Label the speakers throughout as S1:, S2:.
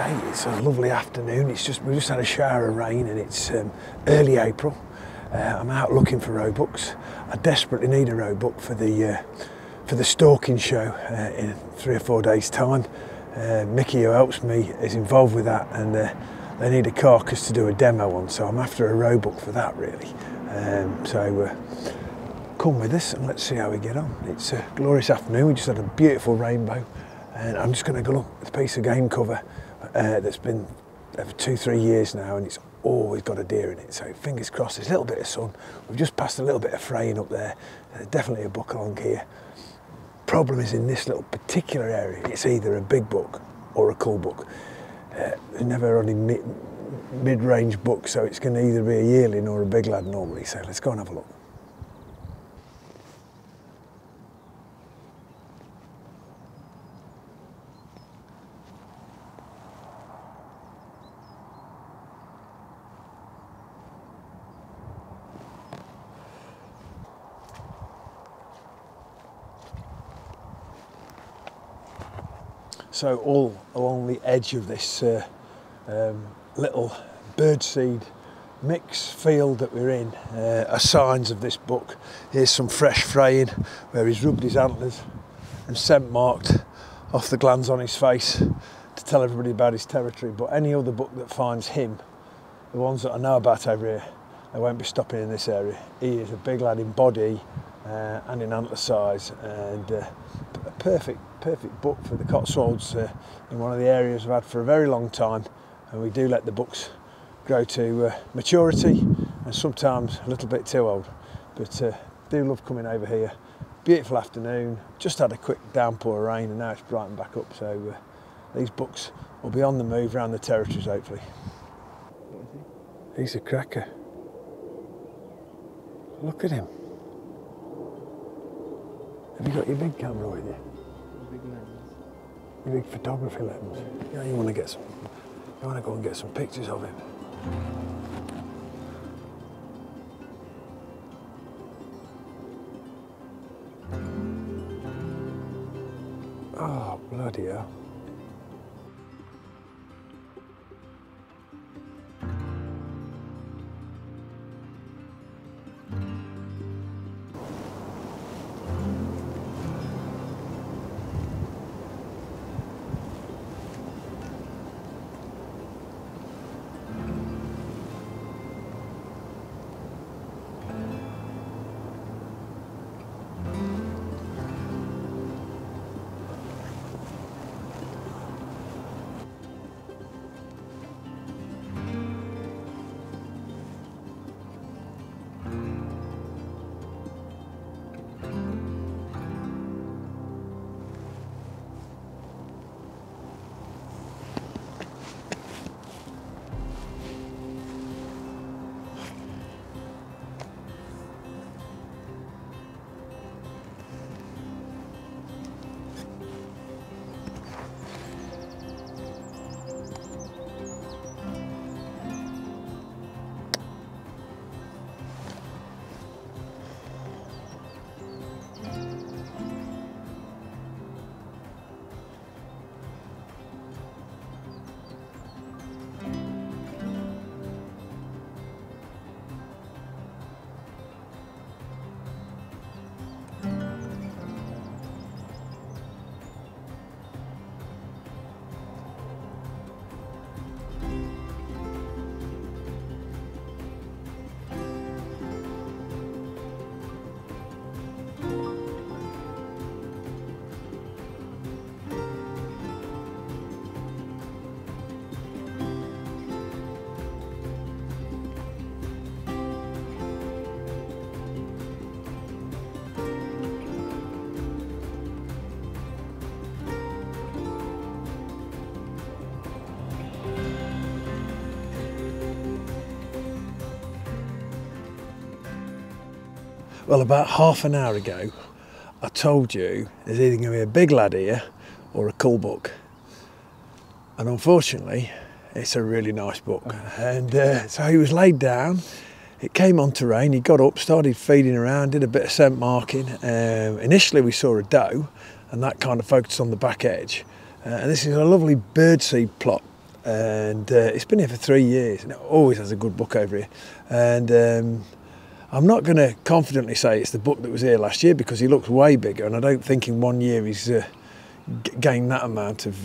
S1: Okay, it's a lovely afternoon. We just had a shower of rain and it's early April. I'm out looking for roebucks. I desperately need a roebuck for the stalking show in 3 or 4 days' time. Mickey, who helps me, is involved with that, and they need a carcass to do a demo on, so I'm after a roebuck for that really. Come with us and let's see how we get on. It's a glorious afternoon. We just had a beautiful rainbow, and I'm just going to go look at a piece of game cover that's been there for 2-3 years now, and it's always got a deer in it, so fingers crossed. There's a little bit of sun. We've just passed a little bit of fraying up there. Definitely a buck along here. Problem is, in this little particular area, it's either a big buck or a cull buck. There's never only mid-range buck, so it's going to either be a yearling or a big lad normally. So let's go and have a look. So all along the edge of this little birdseed mix field that we're in are signs of this buck. Here's some fresh fraying where he's rubbed his antlers and scent marked off the glands on his face to tell everybody about his territory. But any other buck that finds him, the ones that I know about over here, they won't be stopping in this area. He is a big lad in body and in antler size, and a perfect buck for the Cotswolds, in one of the areas I've had for a very long time. And we do let the bucks grow to maturity, and sometimes a little bit too old, but do love coming over here. Beautiful afternoon, just had a quick downpour of rain and now it's brightened back up, so these bucks will be on the move around the territories hopefully. He's a cracker. Look at him. Have you got your big camera with you?
S2: Big lens.
S1: Your big photography lens? Yeah, you want to get some. You want to go and get some pictures of him. Oh, bloody hell. Well, about half an hour ago, I told you there's either going to be a big lad here or a cull buck. And unfortunately, it's a really nice buck. And so he was laid down, it came on to rain, he got up, started feeding around, did a bit of scent marking. Initially we saw a doe, and that kind of focused on the back edge. And this is a lovely birdseed plot and it's been here for 3 years, and it always has a good book over here. And I'm not going to confidently say it's the book that was here last year, because he looks way bigger, and I don't think in 1 year he's gained that amount of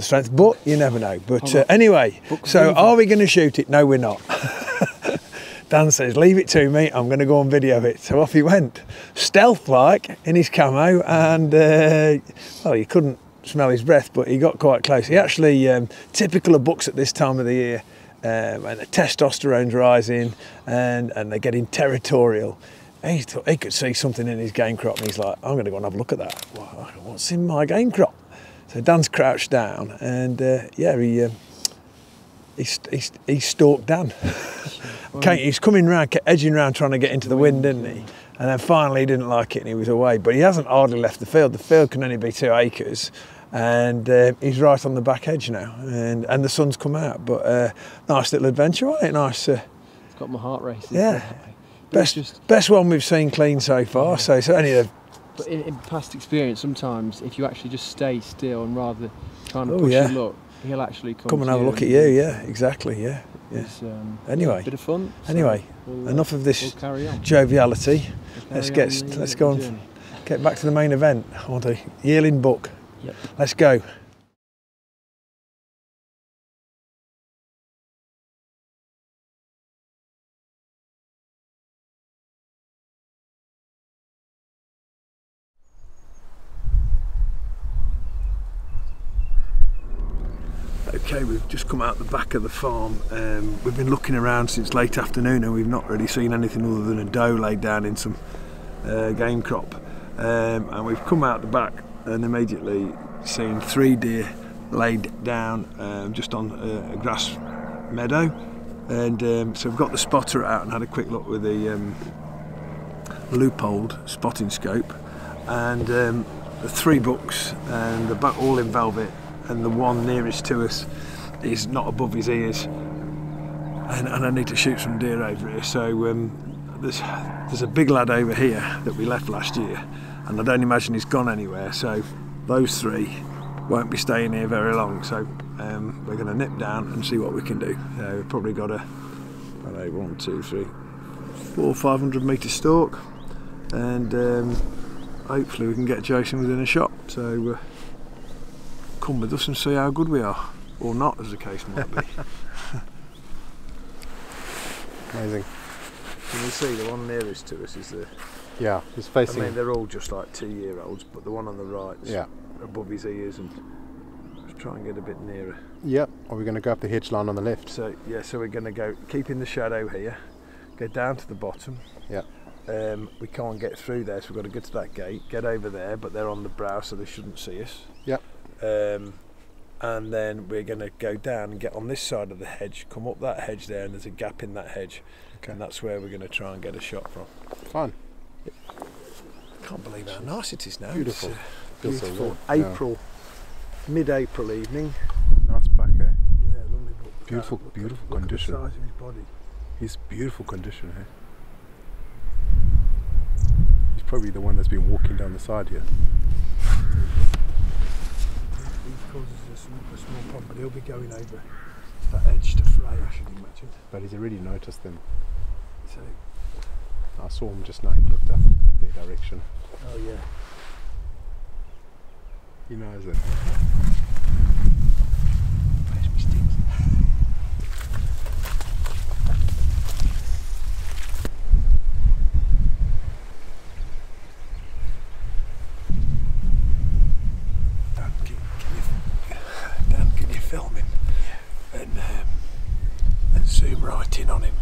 S1: strength. But you never know. But anyway, so are we going to shoot it? No, we're not. Dan says, leave it to me, I'm going to go and video it. So off he went, stealth-like, in his camo, and well, you couldn't smell his breath, but he got quite close. He actually, typical of bucks at this time of the year, and the testosterone's rising, and they're getting territorial. He thought he could see something in his game crop, and he's like, I'm going to go and have a look at that. What's in my game crop? So Dan's crouched down, and yeah, he stalked Dan. He's coming round, kept edging round, trying to get into the wind, didn't he? And then finally he didn't like it and he was away. But he hasn't hardly left the field. The field can only be 2 acres, and he's right on the back edge now. And the sun's come out. But nice little adventure, wasn't it? Nice.
S2: It's got my heart racing.
S1: Yeah. Best one we've seen clean so far. Yeah. So certainly.
S2: But in past experience, sometimes if you actually just stay still and rather than trying to push your luck, he'll actually come
S1: and have a look at you. Yeah, exactly. Yeah. Anyway,
S2: bit of fun.
S1: Anyway, enough of this joviality. Let's go and get back to the main event. I want a yearling buck.
S2: Yep.
S1: Let's go. Okay, we've just come out the back of the farm. We've been looking around since late afternoon and we've not really seen anything other than a doe laid down in some game crop. And we've come out the back and immediately seen 3 deer laid down just on a grass meadow. And so we've got the spotter out and had a quick look with the loopholed spotting scope. And the 3 bucks, and the buck all in velvet, and the one nearest to us is not above his ears, and I need to shoot some deer over here. So there's a big lad over here that we left last year, and I don't imagine he's gone anywhere, so those 3 won't be staying here very long. So we're going to nip down and see what we can do. We've probably got a 1, 2, 3, 4, 500 metre stalk, and hopefully we can get Jason within a shot. So come with us and see how good we are, or not, as the case might be.
S3: Amazing.
S1: Can you see the one nearest to us is the...
S3: Yeah, he's facing...
S1: I mean, they're all just like 2-year-olds, but the one on the right's above his ears, and let's try and get a bit nearer.
S3: Yep, are we going to go up the hedge line on the left?
S1: So, yeah, so we're going to go, keep in the shadow here, go down to the bottom.
S3: Yeah.
S1: We can't get through there, so we've got to go to that gate, get over there, but they're on the brow, so they shouldn't see us.
S3: Yep.
S1: And then we're going to go down and get on this side of the hedge, come up that hedge there, and there's a gap in that hedge, and that's where we're going to try and get a shot from.
S3: Fine.
S1: Can't believe how nice it is now.
S3: Beautiful.
S1: It's beautiful April, mid-April evening.
S3: Nice back, eh?
S1: Yeah, lovely book.
S3: Beautiful, beautiful condition.
S1: Look at the size of his body.
S3: He's beautiful condition, eh? He's probably the one that's been walking down the side here.
S1: He causes a small problem, but he'll be going over that edge to fray, I should imagine.
S3: But he's already noticed them.
S1: So
S3: I saw him just now, he looked up at their direction.
S1: Oh yeah.
S3: He knows it.
S1: Where's my sticks? Dan, can you film him? Yeah. And zoom right in on him,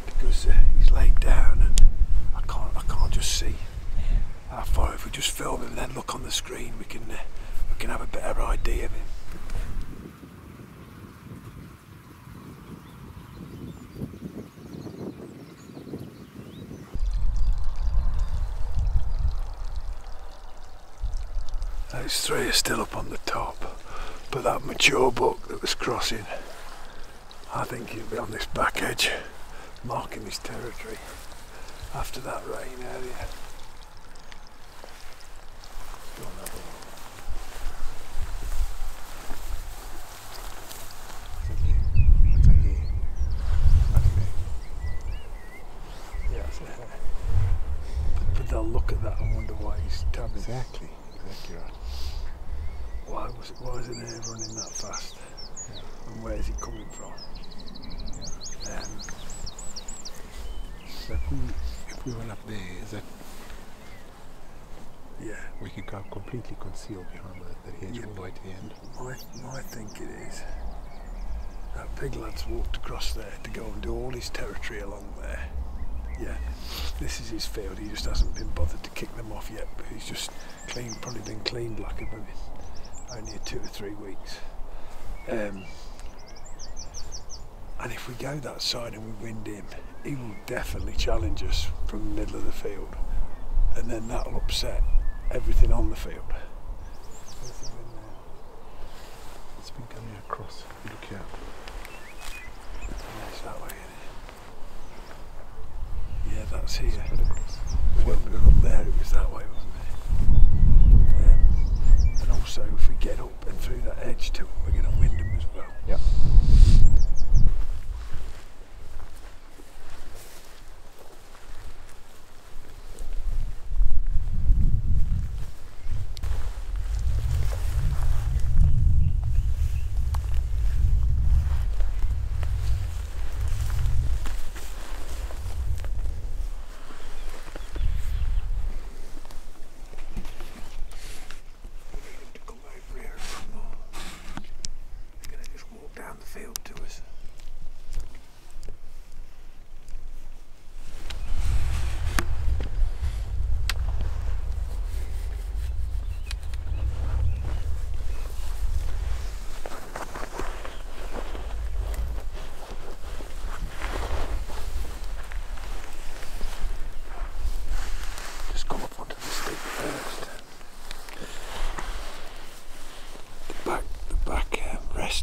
S1: because he's laid down and I can't just see how far. If we just film him and then look on the screen, we can have a better idea of him. Those 3 are still up on the top, but that mature buck that was crossing, I think he'll be on this back edge, marking his territory after that rain area. Go and have a look. look at that and wonder why he's tabbing.
S3: Exactly right.
S1: Why is an air running that fast? Yeah. And where's it coming from? Yeah.
S3: So if we went up there, is that?
S1: Yeah.
S3: We could go completely concealed behind the hedge all the way to the end.
S1: My thinking is that pig lad's walked across there to go and do all his territory along there. Yeah. This is his field. He just hasn't been bothered to kick them off yet, but he's just probably been cleaned like a only 2 or 3 weeks. And if we go that side and we wind him, he will definitely challenge us from the middle of the field, and then that'll upset everything on the field.
S3: It's been coming across. Look here.
S1: Yeah, it's that way, isn't it? Yeah, that's here. When we were up there, it was that way, wasn't it? And also, if we get up and through that edge to it, we're going to wind them as well.
S3: Yeah.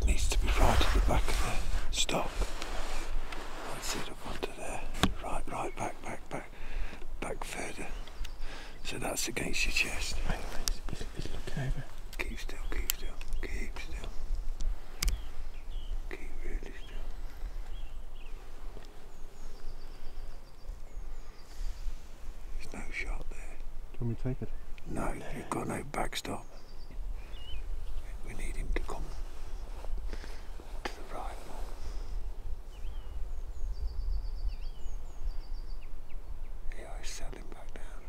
S1: Needs to be right at the back of the stock. That's it, up onto there. Right, back further. So that's against your chest.
S2: He's looking over.
S1: Keep still. Keep really still. There's no shot there.
S3: Do you want me to take it?
S1: No, you've got no backstop. We need him to come to the right. Yeah, he's settling back down now.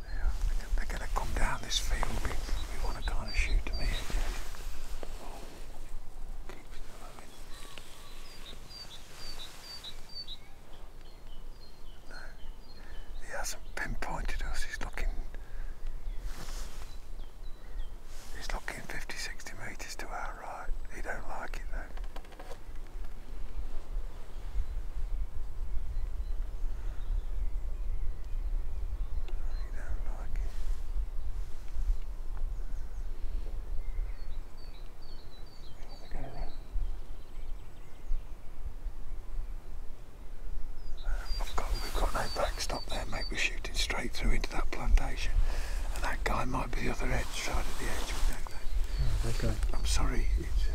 S1: Yeah, they're going to come down this field. We want to kind of shoot them here. Pinpointed us, he's looking 50-60 metres to our right. He don't like it though. He don't like it. We've got no backstop there, mate. We're shooting straight through into that plantation, and that guy might be the other side of the edge. We don't know.
S2: Okay.
S1: I'm sorry, it's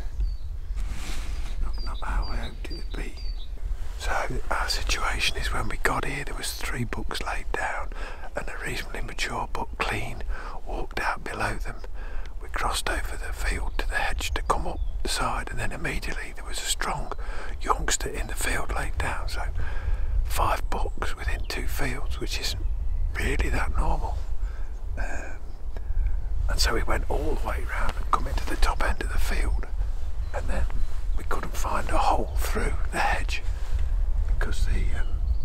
S1: not how I hoped it'd be. So our situation is, when we got here, there was 3 bucks laid down, and a reasonably mature buck, clean, walked out below them. We crossed over the field to the hedge to come up the side, and then immediately there was a strong youngster in the field laid down. So 5 bucks within 2 fields, which isn't really that normal. And so we went all the way round and come into the top end of the field, and then we couldn't find a hole through the hedge because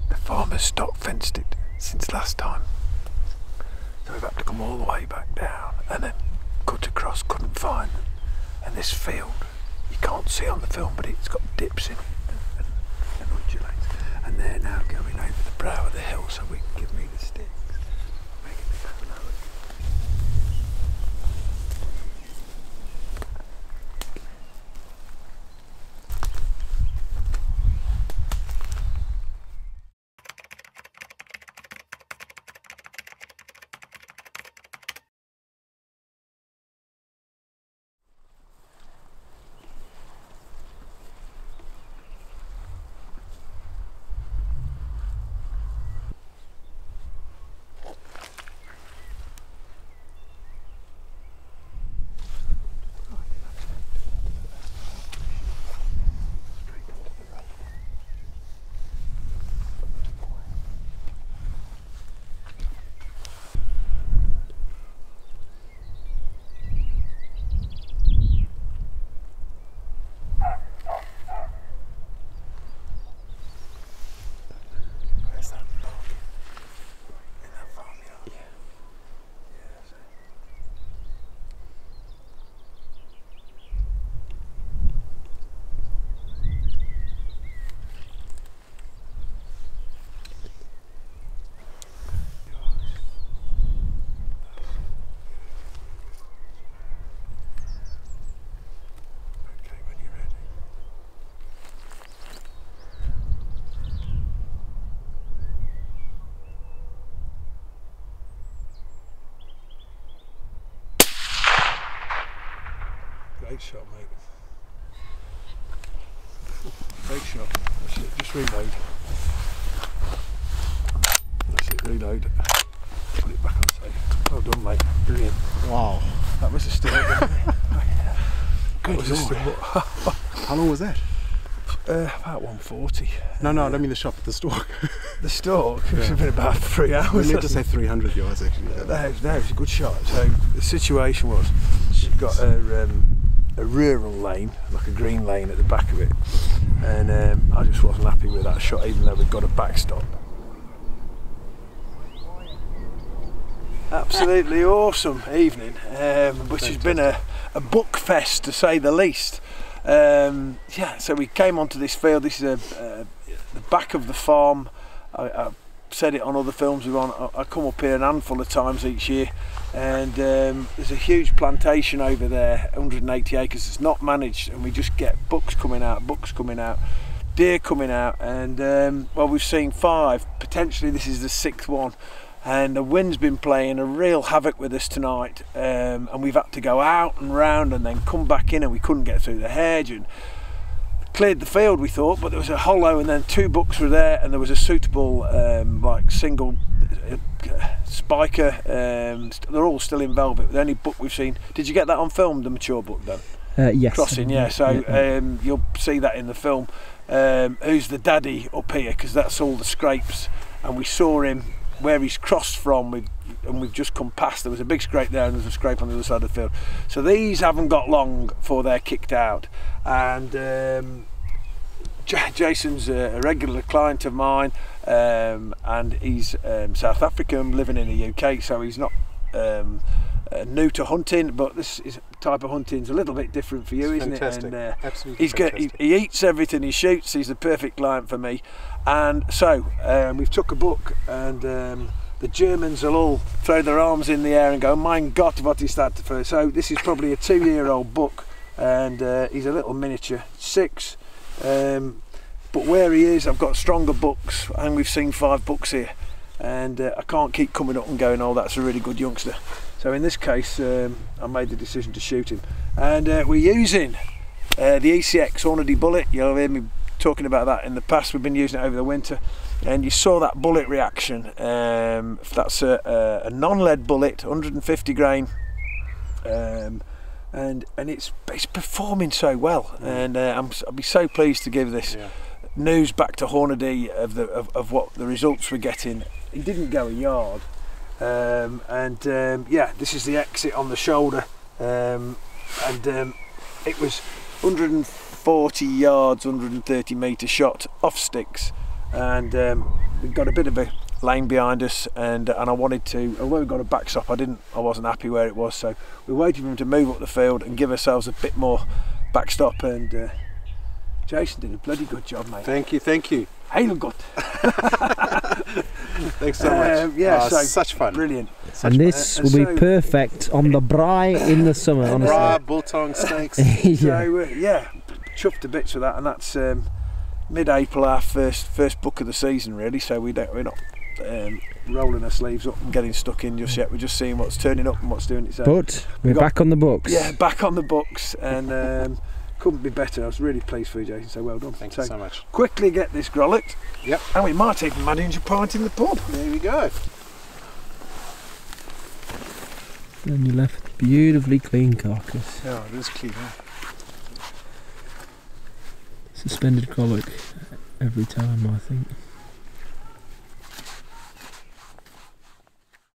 S1: the farmer's stock fenced it since last time. So we've had to come all the way back down and then cut across, couldn't find them. And this field, you can't see on the film, but it's got dips in it and undulates. And they're now going over the brow of the hill so we can give me the stick. Great shot, mate. Great shot. That's it, just reload. That's it, reload. Put it back on safe. Well done, mate. Brilliant.
S3: Wow.
S1: That was a still.
S3: Good Lord. How long was that?
S1: About 140.
S3: No, I don't mean the shot, but the stalk.
S1: The stalk? It should have been about 3 hours.
S3: We meant to say 300 yards actually.
S1: That was a good shot. So the situation was, you've got a rural lane, like a green lane at the back of it, and I just wasn't happy with that shot, even though we'd got a backstop. Absolutely awesome evening, which has been a book fest to say the least. Yeah, so we came onto this field. This is the back of the farm. I said it on other films we're on. I come up here an handful of times each year, and there's a huge plantation over there, 180 acres. It's not managed, and we just get bucks coming out, deer coming out, and well, we've seen 5. Potentially this is the 6th one. And the wind's been playing a real havoc with us tonight, and we've had to go out and round and then come back in, and we couldn't get through the hedge and cleared the field, we thought, but there was a hollow, and then 2 bucks were there, and there was a suitable like single spiker. They're all still in velvet. The only buck we've seen. Did you get that on film, the mature buck then?
S2: Yes.
S1: Crossing, yeah. So you'll see that in the film. Who's the daddy up here? Because that's all the scrapes, and we saw him where he's crossed from, and we've just come past. There was a big scrape there, and there's a scrape on the other side of the field. So these haven't got long before they're kicked out. And Jason's a regular client of mine, and he's South African, living in the UK, so he's not new to hunting, but this is type of hunting's a little bit different for you,
S3: it's
S1: isn't
S3: fantastic.
S1: it? And
S3: Absolutely
S1: he eats everything he shoots. He's the perfect client for me. And so we've took a buck, and the Germans will all throw their arms in the air and go, "Mein Gott, what is that?" So this is probably a 2-year-old buck, and he's a little miniature 6. But where he is, I've got stronger bucks, and we've seen 5 bucks here, and I can't keep coming up and going, "Oh, that's a really good youngster." So in this case, I made the decision to shoot him, and we're using the ECX Hornady bullet. You'll hear me talking about that in the past. We've been using it over the winter, and you saw that bullet reaction. That's a non-lead bullet, 150 grain, and it's performing so well, and I'll be so pleased to give this news back to Hornady of what the results we're getting. He didn't go a yard. Yeah, this is the exit on the shoulder, and it was 140 yards, 130 metre shot off sticks, and we've got a bit of a lane behind us, and I wanted to, although we got a backstop, I wasn't happy where it was, so we waited for him to move up the field and give ourselves a bit more backstop, and Jason did a bloody good job, mate.
S3: Thank you.
S1: Heel gut.
S3: Thanks so much.
S1: Yeah, so
S3: such fun.
S1: Brilliant.
S2: And this will be perfect on the braai in the summer, honestly.
S3: Braai, biltong steaks.
S1: So yeah, chuffed to bits with that, and that's mid-April, our first book of the season, really. So we're not rolling our sleeves up and getting stuck in just yet. We're just seeing what's turning up and what's doing its own.
S2: But we're back on the books.
S1: Yeah, back on the books, and couldn't be better. I was really pleased for you, Jason, so well done.
S3: Thank you so much.
S1: Quickly get this grollet.
S3: Yep.
S1: And we might even manage a pint in the pub.
S3: There we go.
S2: And you left a beautifully clean carcass.
S1: Yeah, it is clean.
S2: Suspended colic every time, I think.